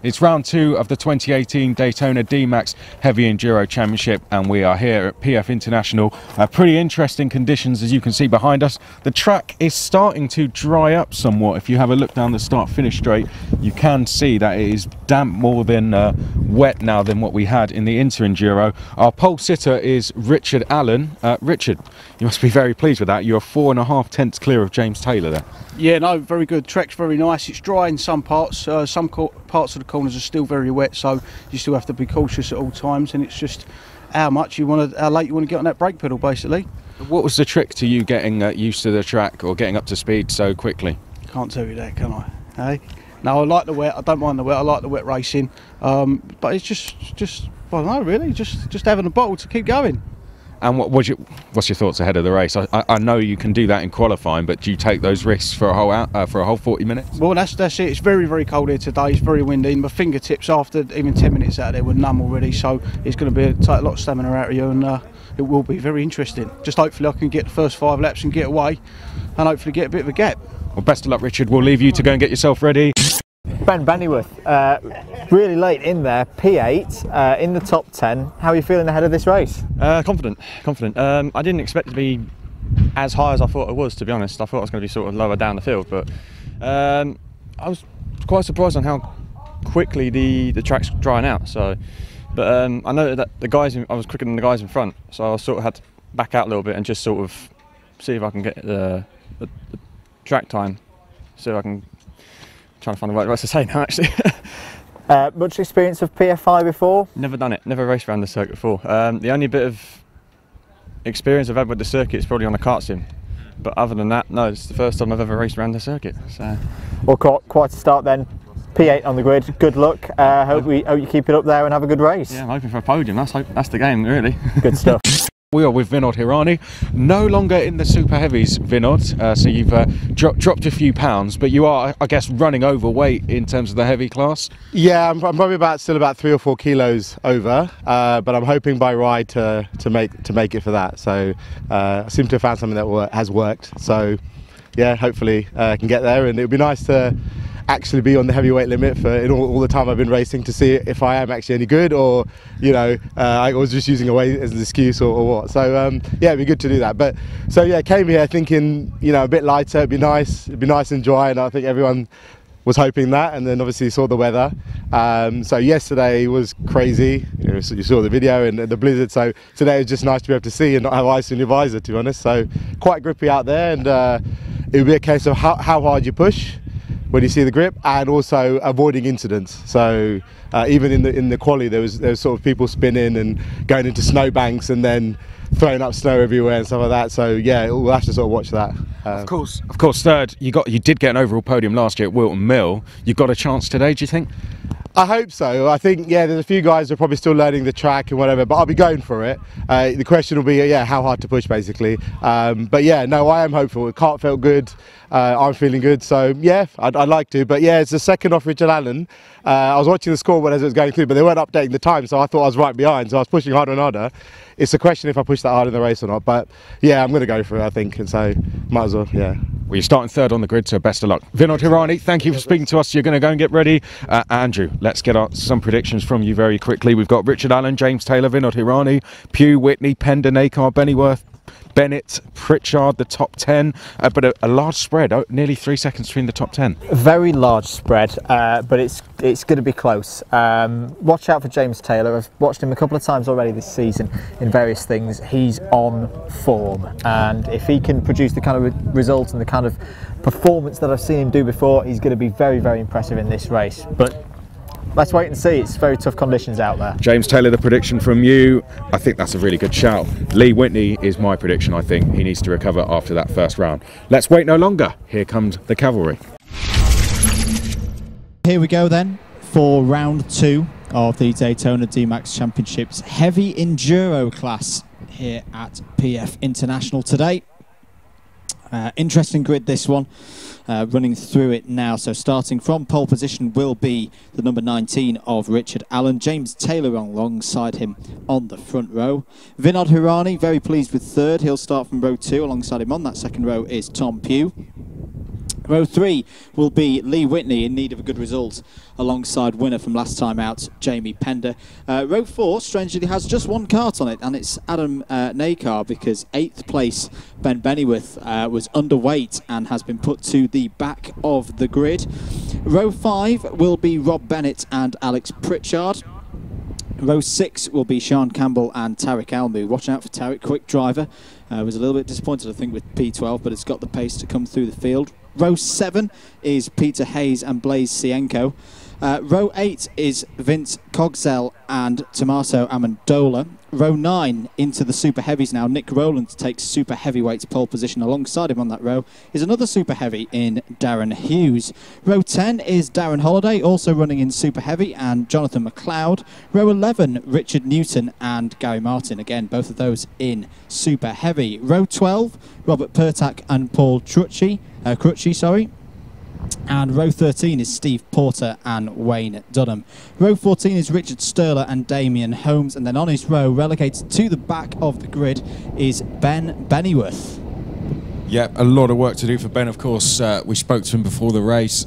It's round 2 of the 2018 Daytona DMAX Heavy Enduro Championship, and we are here at PF International. Pretty interesting conditions, as you can see behind us. The track is starting to dry up somewhat. If you have a look down the start-finish straight, you can see that it is damp more than wet now than what we had in the Inter Enduro. Our pole sitter is Richard Allen. Richard, you must be very pleased with that. You're 4.5 tenths clear of James Taylor there. Yeah, no, very good. Track's very nice. It's dry in some parts. Some parts of the corners are still very wet, so you still have to be cautious at all times. And it's just how late you want to get on that brake pedal, basically. What was the trick to you getting used to the track or getting up to speed so quickly? Can't tell you that, can I? Hey? No, I like the wet. I don't mind the wet. I like the wet racing. But it's just I don't know, really. Just having a bottle to keep going. And what's your thoughts ahead of the race? I know you can do that in qualifying, but do you take those risks for a whole 40 minutes? Well, that's it. It's very, very cold here today. It's very windy. My fingertips after even 10 minutes out there were numb already, so it's going to take a lot of stamina out of you, and it will be very interesting. Just hopefully I can get the first 5 laps and get away, and hopefully get a bit of a gap. Well, best of luck, Richard. We'll leave you to go and get yourself ready. Ben Bennyworth, really late in there, P8, in the top 10. How are you feeling ahead of this race? Confident. I didn't expect it to be as high as I thought it was, to be honest. I thought it was going to be sort of lower down the field, but I was quite surprised on how quickly the track's drying out. So, but I noted that I was quicker than the guys in front, so I sort of had to back out a little bit and just sort of see if I can get the track time, so I can. Trying to find the right words to say now, actually. Much experience of PFI before? Never done it, never raced around the circuit before. The only bit of experience I've had with the circuit is probably on a kart sim. But other than that, no, it's the first time I've ever raced around the circuit. So. Well, quite a start then. P8 on the grid, good luck. Hope you keep it up there and have a good race. Yeah, I'm hoping for a podium, that's the game, really. Good stuff. We are with Vinod Hirani, no longer in the super heavies, Vinod, so you've dropped a few pounds, but you are, I guess, running overweight in terms of the heavy class. Yeah, I'm probably still about 3 or 4 kilos over, but I'm hoping by ride to make it for that. So I seem to have found something that has worked. So yeah, hopefully I can get there, and it would be nice to actually be on the heavyweight limit in all the time I've been racing, to see if I am actually any good, or I was just using a weight as an excuse or what. So yeah, it'd be good to do that. But so yeah, came here thinking a bit lighter, it'd be nice and dry, and I think everyone was hoping that, and then obviously saw the weather. So yesterday was crazy, you saw the video and the blizzard, so today was just nice to be able to see and not have ice in your visor, to be honest. So quite grippy out there, and it would be a case of how hard you push when you see the grip, and also avoiding incidents. So even in the quali, there was sort of people spinning and going into snowbanks and then throwing up snow everywhere and stuff like that. So yeah, we'll have to sort of watch that. Of course, third. You did get an overall podium last year at Wilton Mill. You got a chance today, do you think? I hope so. I think, yeah, there's a few guys who are probably still learning the track and whatever, but I'll be going for it. The question will be, yeah, how hard to push, basically. But yeah, no, I am hopeful. The kart felt good. I'm feeling good, so yeah, I'd like to. But yeah, it's the second off Richard Allen. I was watching the scoreboard as it was going through, but they weren't updating the time, so I thought I was right behind, so I was pushing harder and harder. It's a question if I push that hard in the race or not, but yeah, I'm going to go for it, I think, and so might as well, yeah. Well, you're starting third on the grid, so best of luck. Vinod Hirani, thank you for speaking to us. You're going to go and get ready. Andrew, let's get some predictions from you very quickly. We've got Richard Allen, James Taylor, Vinod Hirani, Pugh, Whitney, Pender, Nakar, Bennyworth, Bennett, Pritchard, the top 10, but a large spread, nearly 3 seconds between the top 10. A very large spread, but it's going to be close. Watch out for James Taylor. I've watched him a couple of times already this season in various things. He's on form, and if he can produce the kind of results and the kind of performance that I've seen him do before, he's going to be very, very impressive in this race. But let's wait and see. It's very tough conditions out there. James Taylor, the prediction from you. I think that's a really good shout. Lee Whitney is my prediction. I think he needs to recover after that first round. Let's wait no longer. Here comes the cavalry. Here we go then for round 2 of the Daytona DMAX Championships Heavy Enduro class here at PF International today. Interesting grid, this one. Running through it now, so starting from pole position will be the number 19 of Richard Allen, James Taylor alongside him on the front row. Vinod Hirani, very pleased with third. He'll start from row 2. Alongside him on that second row is Tom Pugh. Row 3 will be Lee Whitney, in need of a good result, alongside winner from last time out, Jamie Pender. Row 4, strangely, has just one kart on it, and it's Adam Nakar, because 8th place Ben Bennyworth was underweight and has been put to the back of the grid. Row 5 will be Rob Bennett and Alex Pritchard. Row 6 will be Sean Campbell and Tarek Almu. Watching out for Tarek, quick driver. Was a little bit disappointed, I think, with P12, but it's got the pace to come through the field. Row 7 is Peter Hayes and Blaise Cienko. Row 8 is Vince Cogsell and Tommaso Amendola. Row 9 into the super heavies now. Nick Rowland takes super heavyweights pole position. Alongside him on that row is another super heavy in Darren Hughes. Row 10 is Darren Holiday, also running in super heavy, and Jonathan McLeod. Row 11, Richard Newton and Gary Martin. Again, both of those in super heavy. Row 12, Robert Pertak and Paul Crutchy. And row 13 is Steve Porter and Wayne Dunham. Row 14 is Richard Sturler and Damien Holmes. And then on his row, relegated to the back of the grid, is Ben Bennyworth. Yep, a lot of work to do for Ben, of course. We spoke to him before the race.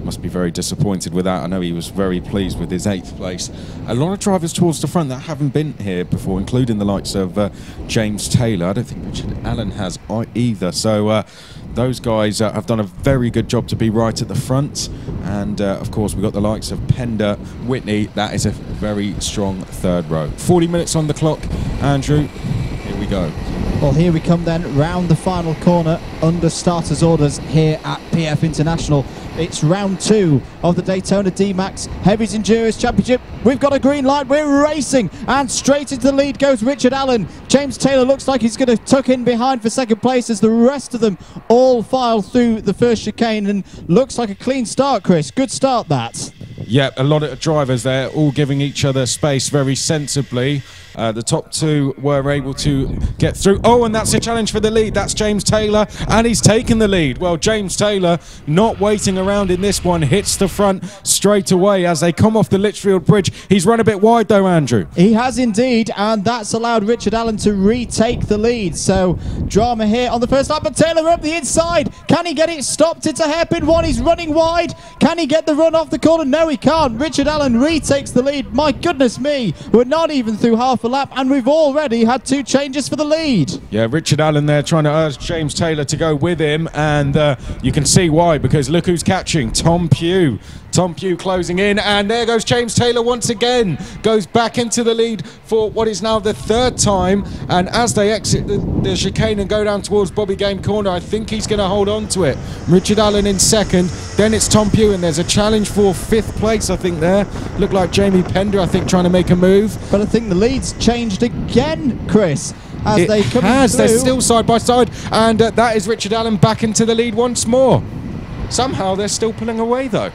Must be very disappointed with that. I know he was very pleased with his 8th place. A lot of drivers towards the front that haven't been here before, including the likes of James Taylor. I don't think Richard Allen has either. So those guys have done a very good job to be right at the front. And of course, we've got the likes of Pender, Whitney. That is a very strong third row. 40 minutes on the clock. Andrew, here we go. Well, here we come then, round the final corner under starters' orders here at PF International. It's round 2 of the Daytona DMAX Heavies Endurance Championship. We've got a green light, we're racing, and straight into the lead goes Richard Allen. James Taylor looks like he's going to tuck in behind for second place as the rest of them all file through the first chicane, and looks like a clean start, Chris. Good start, that. Yeah, a lot of drivers there, all giving each other space very sensibly. The top 2 were able to get through. Oh, and that's a challenge for the lead. That's James Taylor, and he's taken the lead. Well, James Taylor, not waiting around in this one, hits the front straight away as they come off the Litchfield Bridge. He's run a bit wide, though, Andrew. He has indeed, and that's allowed Richard Allen to retake the lead. So, drama here on the first lap, but Taylor up the inside. Can he get it stopped? It's a hairpin one. He's running wide. Can he get the run off the corner? No, he can't. Richard Allen retakes the lead. My goodness me, we're not even through half a lap, and we've already had 2 changes for the lead. Yeah, Richard Allen there trying to urge James Taylor to go with him, and you can see why, because look who's catching, Tom Pugh. Tom Pugh closing in, and there goes James Taylor once again. Goes back into the lead for what is now the 3rd time, and as they exit the chicane and go down towards Bobby Game Corner, I think he's going to hold on to it. Richard Allen in 2nd, then it's Tom Pugh, and there's a challenge for 5th place, I think, there. Looked like Jamie Pender, I think, trying to make a move. But I think the lead's changed again, Chris. As they come through. They're still side by side, and that is Richard Allen back into the lead once more. Somehow they're still pulling away, though.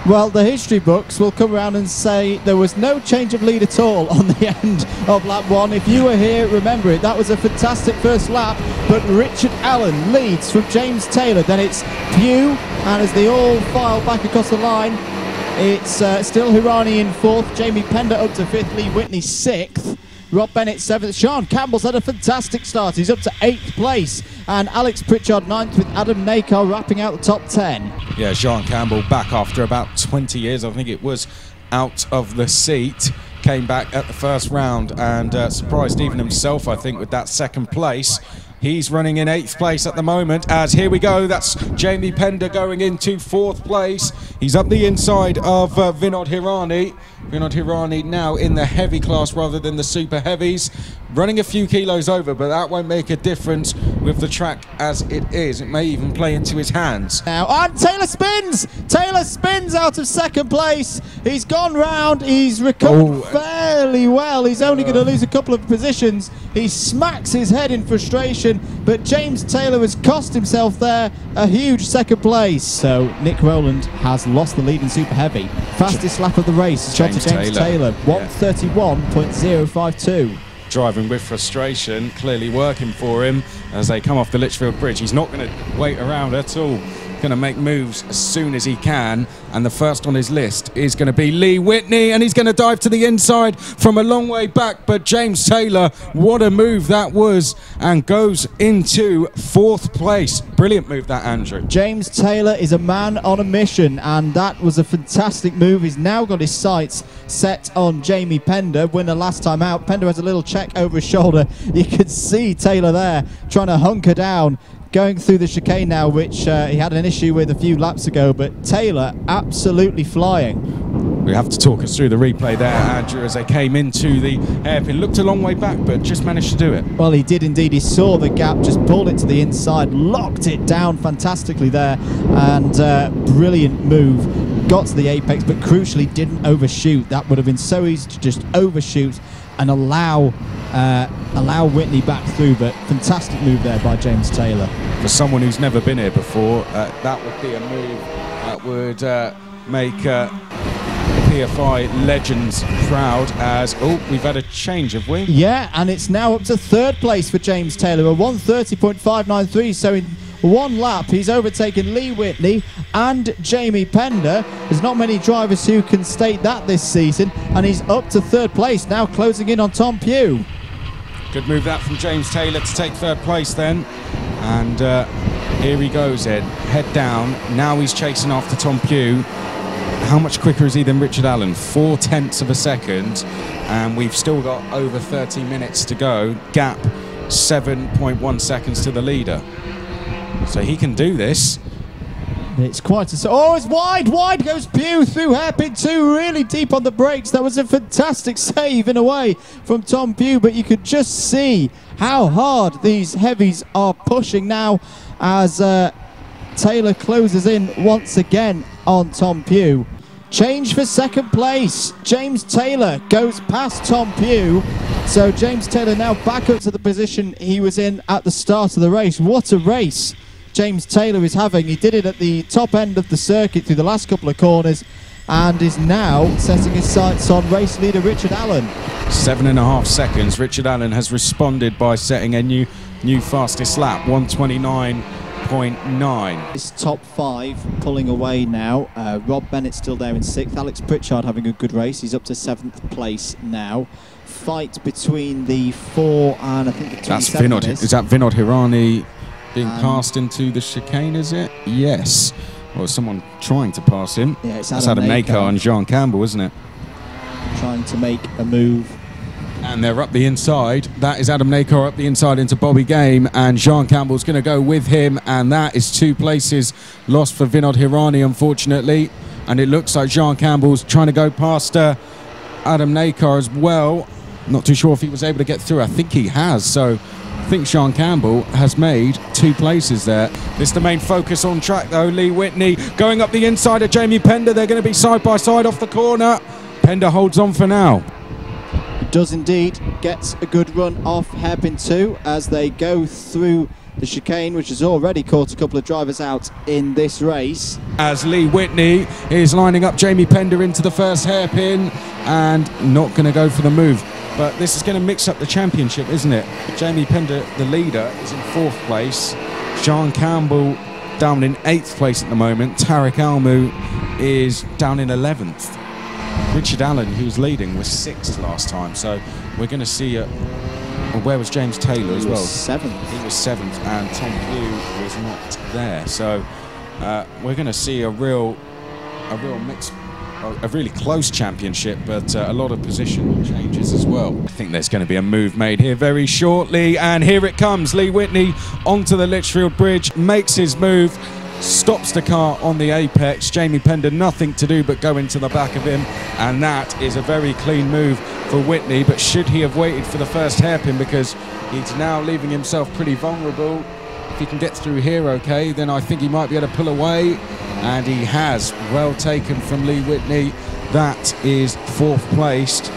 Well, the history books will come around and say there was no change of lead at all on the end of lap 1. If you were here, remember it. That was a fantastic first lap, but Richard Allen leads from James Taylor. Then it's Pugh, and as they all file back across the line, it's still Hirani in 4th, Jamie Pender up to 5th, Lee Whitney 6th. Rob Bennett 7th. Sean Campbell's had a fantastic start. He's up to 8th place. And Alex Pritchard 9th, with Adam Nakar wrapping out the top 10. Yeah, Sean Campbell back after about 20 years, I think it was, out of the seat. Came back at the first round and surprised even himself, I think, with that 2nd place. He's running in 8th place at the moment, as here we go, that's Jamie Pender going into 4th place. He's up the inside of Vinod Hirani. Vinod Hirani now in the heavy class rather than the super heavies. Running a few kilos over, but that won't make a difference with the track as it is. It may even play into his hands. Now, and Taylor spins! Taylor spins out of 2nd place. He's gone round, he's recovered fairly well. He's only going to lose a couple of positions. He smacks his head in frustration, but James Taylor has cost himself there a huge 2nd place. So Nick Rowland has lost the lead in super heavy. Fastest lap of the race is James Taylor 1:31.052. Driving with frustration, clearly working for him as they come off the Litchfield Bridge. He's not going to wait around at all going to make moves as soon as he can, and the first on his list is going to be Lee Whitney, and he's going to dive to the inside from a long way back, but James Taylor, what a move that was, and goes into 4th place. Brilliant move that, Andrew. James Taylor is a man on a mission, and that was a fantastic move. He's now got his sights set on Jamie Pender, winner last time out. Pender has a little check over his shoulder. You could see Taylor there trying to hunker down, going through the chicane now, which he had an issue with a few laps ago, but Taylor absolutely flying. We have to talk us through the replay there, Andrew, as they came into the hairpin. Looked a long way back, but just managed to do it. Well, he did indeed. He saw the gap, just pulled it to the inside, locked it down fantastically there, and brilliant move. Got to the apex, but crucially didn't overshoot. That would have been so easy to just overshoot and allow Whitney back through, but fantastic move there by James Taylor. For someone who's never been here before, that would be a move that would make PFI legends proud. As we've had a change, have we? Yeah, and it's now up to 3rd place for James Taylor, a 1:30.593. So in 1 lap, he's overtaken Lee Whitney and Jamie Pender. There's not many drivers who can state that this season, and he's up to 3rd place, now closing in on Tom Pugh. Good move that from James Taylor to take 3rd place then. And here he goes then, head down. Now he's chasing after Tom Pugh. How much quicker is he than Richard Allen? 0.4 of a second, and we've still got over 30 minutes to go. Gap 7.1 seconds to the leader. So he can do this. It's quite a... Oh, it's wide! Wide goes Pugh through hairpin 2, really deep on the brakes. That was a fantastic save in a way from Tom Pugh, but you could just see how hard these heavies are pushing now as Taylor closes in once again on Tom Pugh. Change for 2nd place. James Taylor goes past Tom Pugh. So James Taylor now back up to the position he was in at the start of the race. What a race James Taylor is having. He did it at the top end of the circuit through the last couple of corners, and is now setting his sights on race leader Richard Allen. 7.5 seconds. Richard Allen has responded by setting a new fastest lap, 1:29.9. It's top 5 pulling away now. Rob Bennett still there in 6th. Alex Pritchard having a good race. He's up to 7th place now. Fight between the 4 and I think the 27. That's Vinod. Is that Vinod Hirani being passed into the chicane, is it? Yes. Or someone trying to pass him. Yeah, it's That's Adam Nakar and Jean Campbell, isn't it? Trying to make a move. And they're up the inside. That is Adam Nakar up the inside into Bobby Game, and Jean Campbell's going to go with him, and that is 2 places lost for Vinod Hirani, unfortunately. And it looks like Jean Campbell's trying to go past Adam Nakar as well. Not too sure if he was able to get through. I think he has. So I think Sean Campbell has made 2 places there. This is the main focus on track though. Lee Whitney going up the inside of Jamie Pender. They're going to be side by side off the corner. Pender holds on for now. Does indeed, gets a good run off hairpin 2 as they go through the chicane, which has already caught a couple of drivers out in this race. As Lee Whitney is lining up Jamie Pender into the first hairpin and not going to go for the move. But this is going to mix up the championship, isn't it? Jamie Pender, the leader, is in 4th place. Sean Campbell down in 8th place at the moment. Tarek Almu is down in 11th. Richard Allen, who was leading, was 6th last time. So we're going to see... where was James Taylor as well? He was 7th. He was 7th, and Tom Pugh was not there. So we're going to see a real mix, a really close championship, but a lot of position changes as well. I think there's going to be a move made here very shortly, and here it comes. Lee Whitney onto the Litchfield Bridge, makes his move, stops the car on the apex. Jamie Pender nothing to do but go into the back of him, and that is a very clean move for Whitney. But should he have waited for the first hairpin, because he's now leaving himself pretty vulnerable. If he can get through here okay, then I think he might be able to pull away, and he has. Well taken from Lee Whitney. That is 4th placed,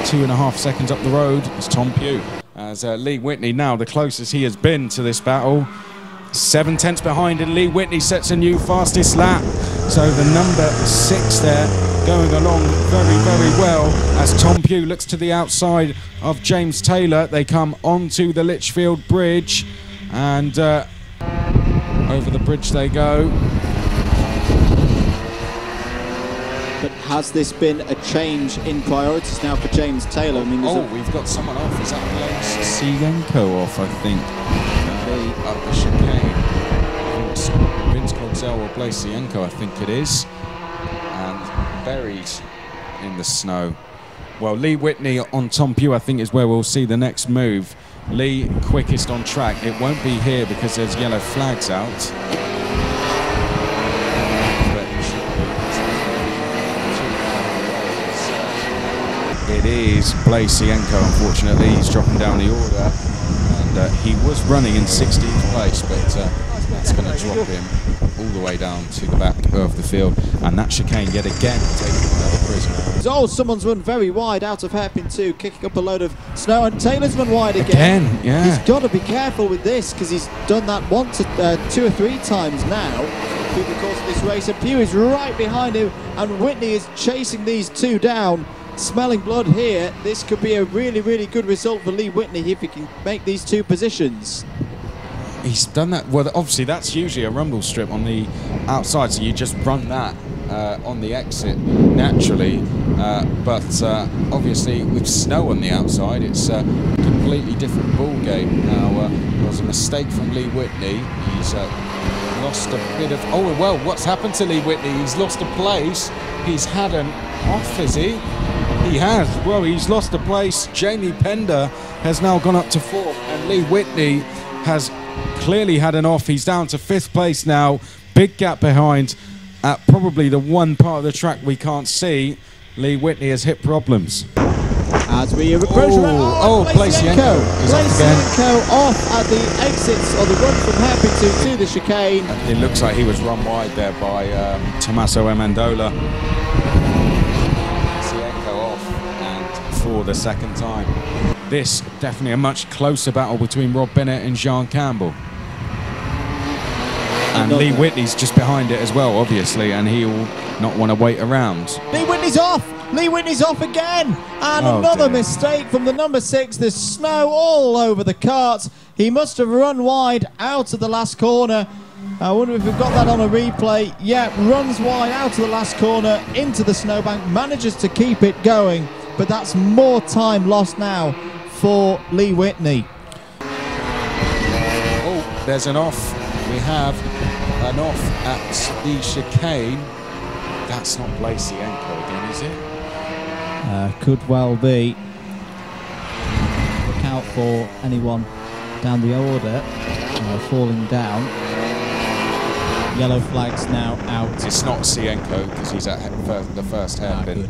2.5 seconds up the road is Tom Pugh. As Lee Whitney now the closest he has been to this battle. 7 tenths behind, and Lee Whitney sets a new fastest lap. So the number 6 there going along very, very well as Tom Pugh looks to the outside of James Taylor. They come onto the Litchfield Bridge, and over the bridge they go. But has this been a change in priorities now for James Taylor? I mean, we've got someone off. Is that Blaise Cienko off, I think? Up the chicane. Vince Clogsell or Blaise Cienko, I think it is. And buried in the snow. Well, Lee Whitney on Tom Pugh, I think, is where we'll see the next move. Lee quickest on track. It won't be here because there's yellow flags out. It is Blaise Cienko, unfortunately. He's dropping down the order. And he was running in 16th place, but that's going to drop him all the way down to the back of the field. And that chicane yet again taking another prisoner. Oh, someone's run very wide out of hairpin 2, kicking up a load of snow, and Taylor's run wide again. Yeah. He's got to be careful with this because he's done that two or three times now through the course of this race. And Pugh is right behind him, and Whitney is chasing these two down. Smelling blood here. This could be a really, really good result for Lee Whitney if he can make these two positions. He's done that. Well, obviously that's usually a rumble strip on the outside, so you just run that on the exit naturally. But obviously with snow on the outside, it's a completely different ball game. Now there was a mistake from Lee Whitney. He's lost a bit of. Oh well, what's happened to Lee Whitney? He's lost a place. He's had an off, is he? He has. Well, he's lost a place. Jamie Pender has now gone up to 4th, and Lee Whitney has clearly had an off. He's down to 5th place now. Big gap behind at probably the one part of the track we can't see. Lee Whitney has hit problems. As we approach Blaise Cienko is off again. Off at the exits or the run from hairpin to the chicane. It looks like he was run wide there by Tommaso Amendola. Cienko off, and for the second time. This definitely a much closer battle between Rob Bennett and Jean Campbell. And Lee Whitney's just behind it as well, obviously, and he'll not want to wait around. Lee Whitney's off! Lee Whitney's off again! And another mistake from the number 6. There's snow all over the kart. He must have run wide out of the last corner. I wonder if we've got that on a replay. Yeah, runs wide out of the last corner into the snowbank, manages to keep it going, but that's more time lost now for Lee Whitney. Oh, there's an off. We have an off at the chicane. That's not Blaise Cienko again, is it? Could well be. Look out for anyone down the order falling down. Yellow flags now out. It's not Cienko because he's at the first hairpin.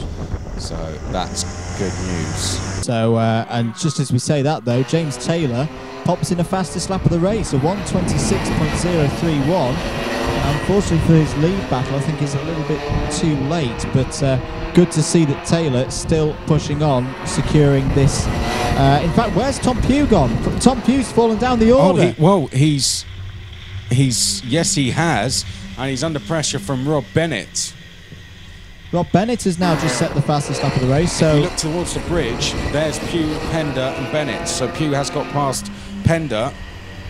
So that's good news. So, and just as we say that though, James Taylor pops in a fastest lap of the race, a 1:26.031. Unfortunately for his lead battle, I think he's a little bit too late, but good to see that Taylor still pushing on, securing this. In fact, where's Tom Pugh gone? Tom Pugh's fallen down the order. Yes, he has, and he's under pressure from Rob Bennett. Rob Bennett has now just set the fastest lap of the race. So if you look towards the bridge, there's Pugh, Pender and Bennett. So Pugh has got past Pender.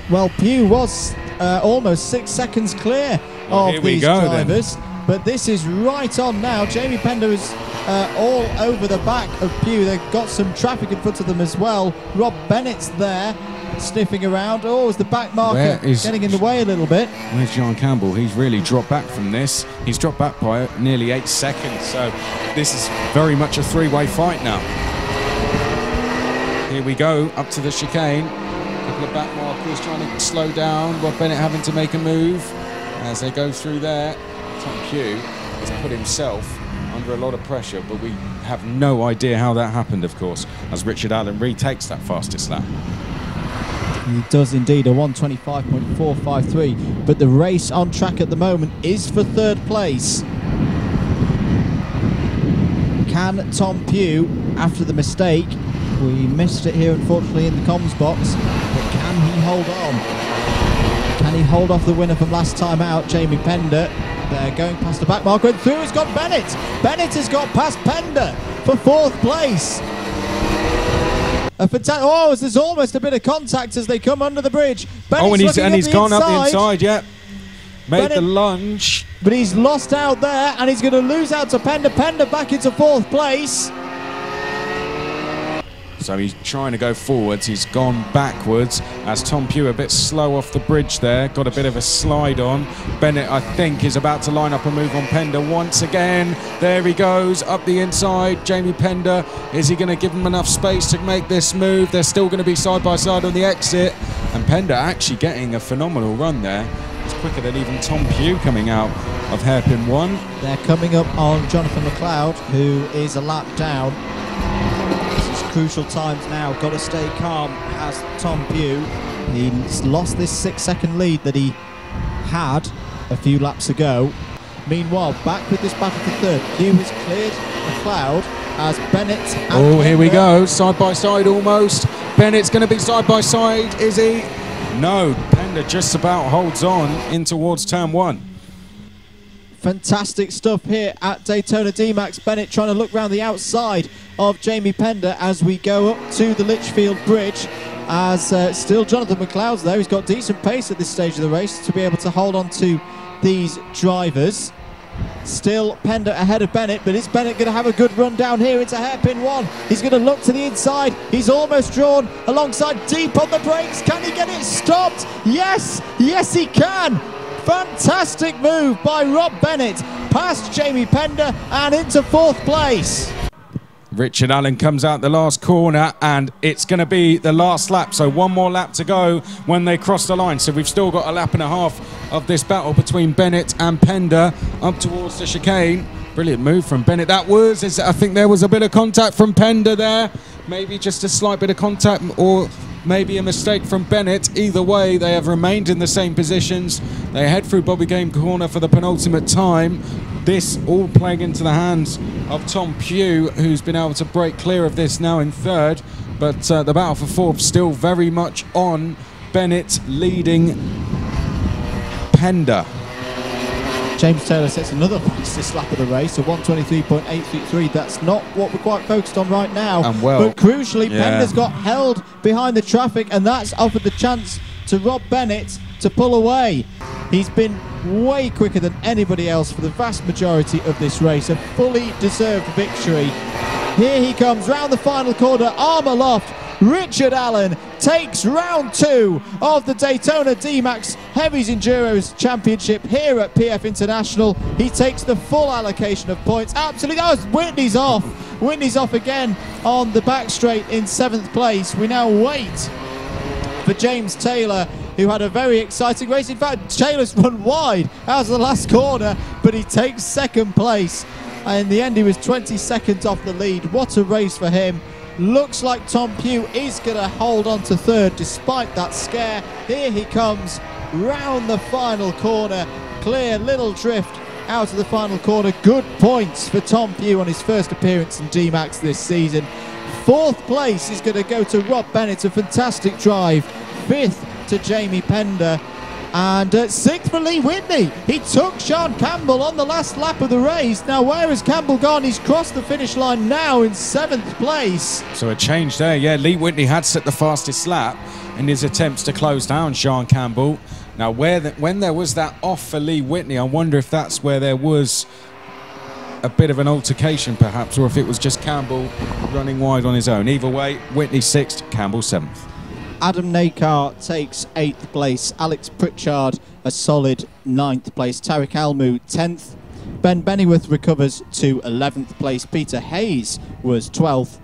Well, Pugh was almost 6 seconds clear of these drivers. But this is right on now. Jamie Pender is all over the back of Pugh. They've got some traffic in front of them as well. Rob Bennett's there, sniffing around. Oh, is the back marker getting in the way a little bit? Where's John Campbell? He's really dropped back from this. He's dropped back by nearly 8 seconds. So this is very much a three-way fight now. Here we go, up to the chicane. A couple of back markers trying to slow down. Rob Bennett having to make a move as they go through there. Tom Pugh has put himself under a lot of pressure, but we have no idea how that happened, of course, as Richard Allen retakes that fastest lap. He does indeed, a 1:25.453, but the race on track at the moment is for 3rd place. Can Tom Pugh, after the mistake, we missed it here unfortunately in the comms box, but can he hold on? Can he hold off the winner from last time out, Jamie Pender? They're going past the back marker, and through has got Bennett. Bennett has got past Pender for 4th place. There's almost a bit of contact as they come under the bridge. Bennett's and he's gone up the inside, yeah. Made the lunge. But he's lost out there, and he's going to lose out to Pender. Pender back into 4th place. So he's trying to go forwards. He's gone backwards as Tom Pugh a bit slow off the bridge there. Got a bit of a slide on. Bennett, I think, is about to line up a move on Pender once again. There he goes, up the inside. Jamie Pender, is he going to give him enough space to make this move? They're still going to be side by side on the exit. And Pender actually getting a phenomenal run there. It's quicker than even Tom Pugh coming out of hairpin 1. They're coming up on Jonathan McLeod, who is a lap down. Crucial times now, got to stay calm as Tom Pugh. He's lost this 6-second lead that he had a few laps ago. Meanwhile, back with this battle for 3rd. Pugh has cleared McLeod as Bennett and oh, here we go, side by side almost. Bennett's going to be side by side, is he? No, Pender just about holds on in towards turn 1. Fantastic stuff here at Daytona DMAX. Bennett trying to look round the outside of Jamie Pender as we go up to the Litchfield Bridge. As still Jonathan McLeod's there. He's got decent pace at this stage of the race to be able to hold on to these drivers. Still Pender ahead of Bennett, but is Bennett going to have a good run down here into hairpin 1? He's going to look to the inside. He's almost drawn alongside, deep on the brakes. Can he get it stopped? Yes, yes he can. Fantastic move by Rob Bennett past Jamie Pender and into 4th place. Richard Allen comes out the last corner, and it's going to be the last lap. So 1 more lap to go when they cross the line. So we've still got a lap and a half of this battle between Bennett and Pender up towards the chicane. Brilliant move from Bennett. That was, I think there was a bit of contact from Pender there. Maybe just a slight bit of contact, or maybe a mistake from Bennett. Either way, they have remained in the same positions. They head through Bobby Game Corner for the penultimate time. This all playing into the hands of Tom Pugh, who's been able to break clear of this now in 3rd. But the battle for 4th still very much on. Bennett leading Pender. James Taylor sets another fastest lap of the race, a 1:23.833. That's not what we're quite focused on right now. And well, but crucially, Pender's got held behind the traffic, and that's offered the chance to Rob Bennett to pull away. He's been way quicker than anybody else for the vast majority of this race. A fully deserved victory. Here he comes round the final corner, arm aloft. Richard Allen takes round 2 of the Daytona DMAX Heavies Enduros Championship here at PF International. He takes the full allocation of points. Absolutely, that was Whitney's off. Whitney's off again on the back straight in 7th place. We now wait for James Taylor, who had a very exciting race. In fact, Taylor's run wide out of the last corner, but he takes 2nd place. And in the end, he was 20 seconds off the lead. What a race for him. Looks like Tom Pugh is going to hold on to 3rd despite that scare. Here he comes round the final corner. Clear little drift out of the final corner. Good points for Tom Pugh on his first appearance in DMAX this season. 4th place is going to go to Rob Bennett, a fantastic drive. 5th to Jamie Pender. And 6th for Lee Whitney. He took Sean Campbell on the last lap of the race. Now where has Campbell gone? He's crossed the finish line now in 7th place. So a change there, yeah. Lee Whitney had set the fastest lap in his attempts to close down Sean Campbell. Now when there was that off for Lee Whitney, I wonder if that's where there was a bit of an altercation perhaps, or if it was just Campbell running wide on his own. Either way, Whitney 6th, Campbell 7th. Adam Nakar takes 8th place. Alex Pritchard a solid 9th place. Tariq Almu 10th. Ben Bennyworth recovers to 11th place. Peter Hayes was 12th.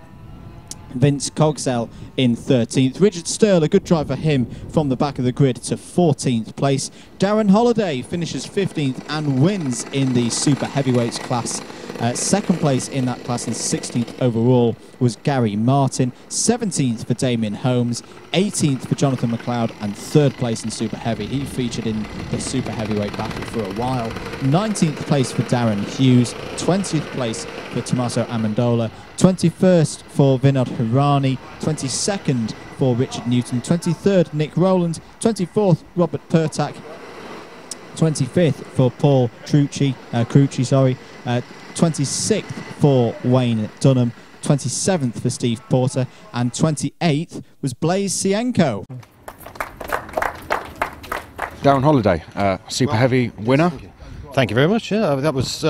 Vince Cogsell in 13th. Richard Stirl, a good drive for him from the back of the grid, to 14th place. Darren Holiday finishes 15th and wins in the super heavyweights class. 2nd place in that class and 16th overall was Gary Martin. 17th for Damien Holmes, 18th for Jonathan McLeod, and 3rd place in super heavy. He featured in the super heavyweight battle for a while. 19th place for Darren Hughes, 20th place for Tommaso Amendola, 21st for Vinod Hirani, 22nd for Richard Newton, 23rd Nick Rowland, 24th Robert Pertak, 25th for Paul Crucci, 26th for Wayne Dunham, 27th for Steve Porter, and 28th was Blaise Cienko. Darren Holiday, super heavy winner. Thank you very much. Yeah, that was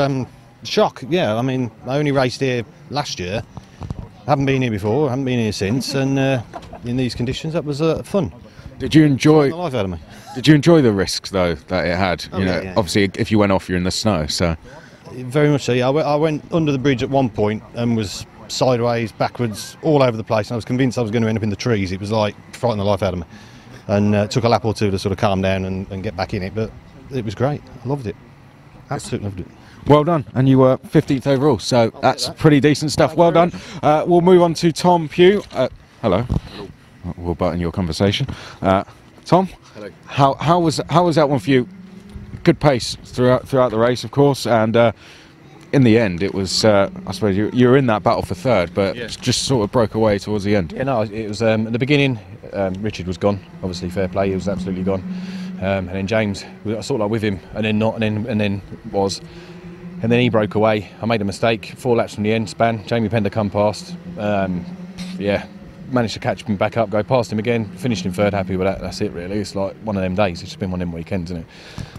shock. Yeah, I mean, I only raced here last year. Haven't been here before. Haven't been here since. And in these conditions, that was fun. Did you enjoy the life out of me? Did you enjoy the risks though that it had? Oh, you know, yeah. obviously, if you went off, you're in the snow. So Very much so. Yeah, I went under the bridge at one point and was sideways, backwards, all over the place. And I was convinced I was going to end up in the trees. It was like frightening the life out of me. And it took a lap or two to sort of calm down and get back in it. But it was great. I loved it. Absolutely loved it. well done, and you were 15th overall, so that's pretty decent stuff. Well done. We'll move on to Tom Pugh. Hello. We'll button your conversation. Tom, hello. How was that one for you? Good pace throughout the race, of course, and in the end, it was. I suppose you were in that battle for third, but just sort of broke away towards the end. Yeah, no, it was at the beginning. Richard was gone. Obviously, fair play. He was absolutely gone. And then James, I sort of like with him, and then not, and then was, and then he broke away. I made a mistake. 4 laps from the end, span. Jamie Pender come past. Yeah, managed to catch him back up, go past him again, finished in third. Happy with that. That's it, really. It's like one of them days. It's just been one of them weekends, isn't it?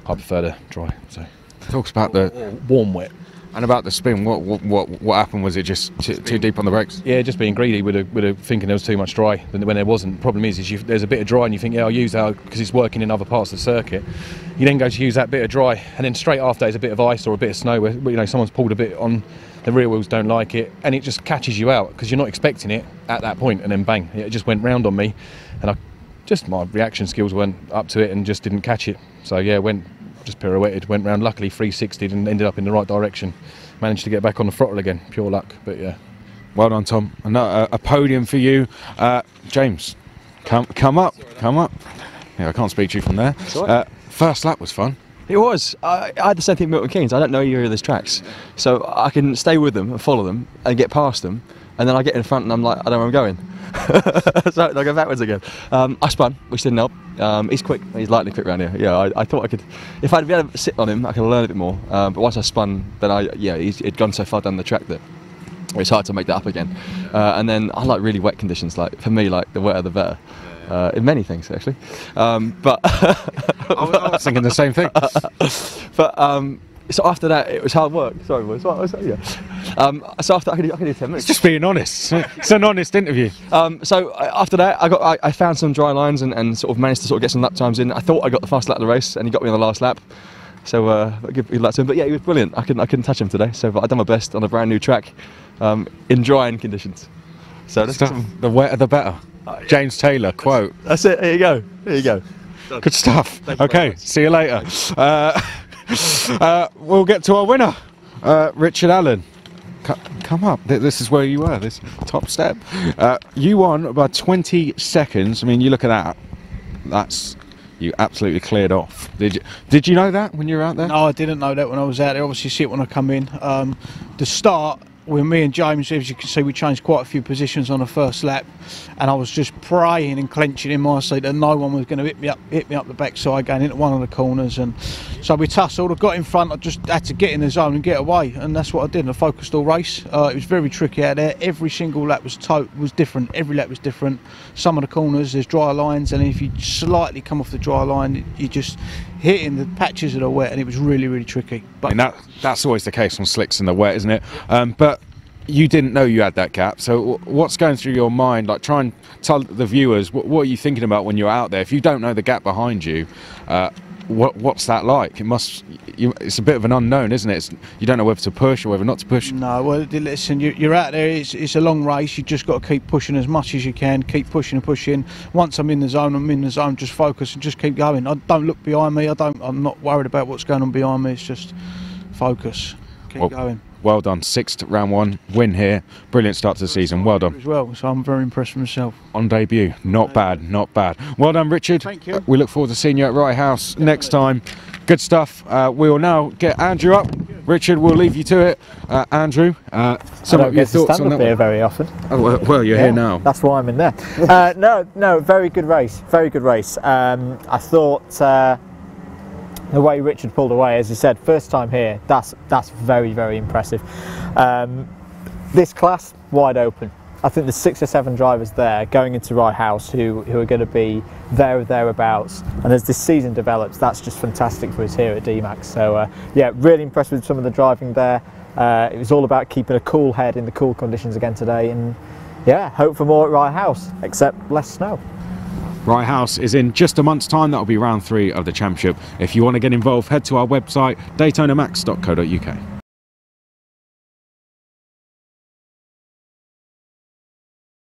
I prefer to dry. So talks about the warm, wet. And about the spin, what happened? Was it just too deep on the brakes? Yeah, just being greedy with thinking there was too much dry when there wasn't. Problem is there's a bit of dry and you think, yeah, I'll use that because it's working in other parts of the circuit. You then go to use that bit of dry, and then straight after there's a bit of ice or a bit of snow where someone's pulled a bit on. The rear wheels don't like it, and it just catches you out because you're not expecting it at that point, and then bang, it just went round on me, and my reaction skills weren't up to it and just didn't catch it. So yeah, just pirouetted, went round, luckily 360'd and ended up in the right direction. Managed to get back on the throttle again, pure luck, but yeah. Well done, Tom. A podium for you. James, come up. Yeah, I can't speak to you from there. Right. First lap was fun. It was. I had the same thing with Milton Keynes. I don't know either of those tracks, so I can stay with them and follow them and get past them, and then I get in front and I'm like, I don't know where I'm going. So I go backwards again. I spun, which didn't help. He's quick. He's lightning quick around here. Yeah, I thought I could. If I'd been able to sit on him, I could learn a bit more. But once I spun, then he'd gone so far down the track that it's hard to make that up again. And then I like really wet conditions. Like for me, like the wetter the better. In many things actually. But I was thinking the same thing. But so after that, it was hard work. Sorry, boys. Yeah. So after I could do 10 minutes. It's just being honest. It's an honest interview. So after that, I found some dry lines and sort of managed to get some lap times in. I thought I got the fast lap of the race, and he got me on the last lap. So I give that to him. But yeah, he was brilliant. I couldn't touch him today. So I done my best on a brand new track, in drying conditions. So that's the wetter the better. James Taylor quote. That's it. Here you go. Good stuff. Okay, see you later. We'll get to our winner, Richard Allen. Come up. This is where you were. This top step. You won by 20 seconds. I mean, you look at that. That's you absolutely cleared off. Did you know that when you were out there? No, I didn't know that when I was out there. Obviously, see it when I come in. The start. With me and James, as you can see, we changed quite a few positions on the first lap, and I was just praying and clenching in my seat that no one was going to hit me up the backside going into one of the corners. And so we tussled. I got in front. I just had to get in the zone and get away, and that's what I did. And I focused all race. It was very tricky out there. Every single lap was different. Every lap was different. Some of the corners there's dry lines, and if you slightly come off the dry line, you just hitting the patches that are wet, and it was really, really tricky. But and that's always the case on slicks in the wet, isn't it? But you didn't know you had that gap, so what's going through your mind? Like, try and tell the viewers what are you thinking about when you're out there. If you don't know the gap behind you, what's that like? It's a bit of an unknown, isn't it? You don't know whether to push or whether not to push. No, well, listen, you're out there. It's a long race. You just got to keep pushing as much as you can. Keep pushing and pushing. Once I'm in the zone, I'm in the zone. Just focus and just keep going. I don't look behind me. I'm not worried about what's going on behind me. It's just focus. Keep going. Well done, 6th round 1 win here. Brilliant start to the season. Well done. As well, so I'm very impressed with myself. On debut, not bad. Well done, Richard. Thank you. We look forward to seeing you at Rye House next time. Good stuff. We will now get Andrew up. Richard, we'll leave you to it. Andrew, some of your thoughts on that here very often. Oh, well, you're here now. That's why I'm in there. No, very good race. Very good race. I thought. The way Richard pulled away, as you said, first time here, that's very, very impressive. This class, wide open. I think there's 6 or 7 drivers there going into Rye House who are going to be there or thereabouts, and as this season develops, that's just fantastic for us here at DMAX. So yeah, really impressed with some of the driving there. It was all about keeping a cool head in the cool conditions again today, and yeah, hope for more at Rye House, except less snow. Rye House is in just a month's time. That will be round 3 of the championship. If you want to get involved, head to our website, daytonamax.co.uk.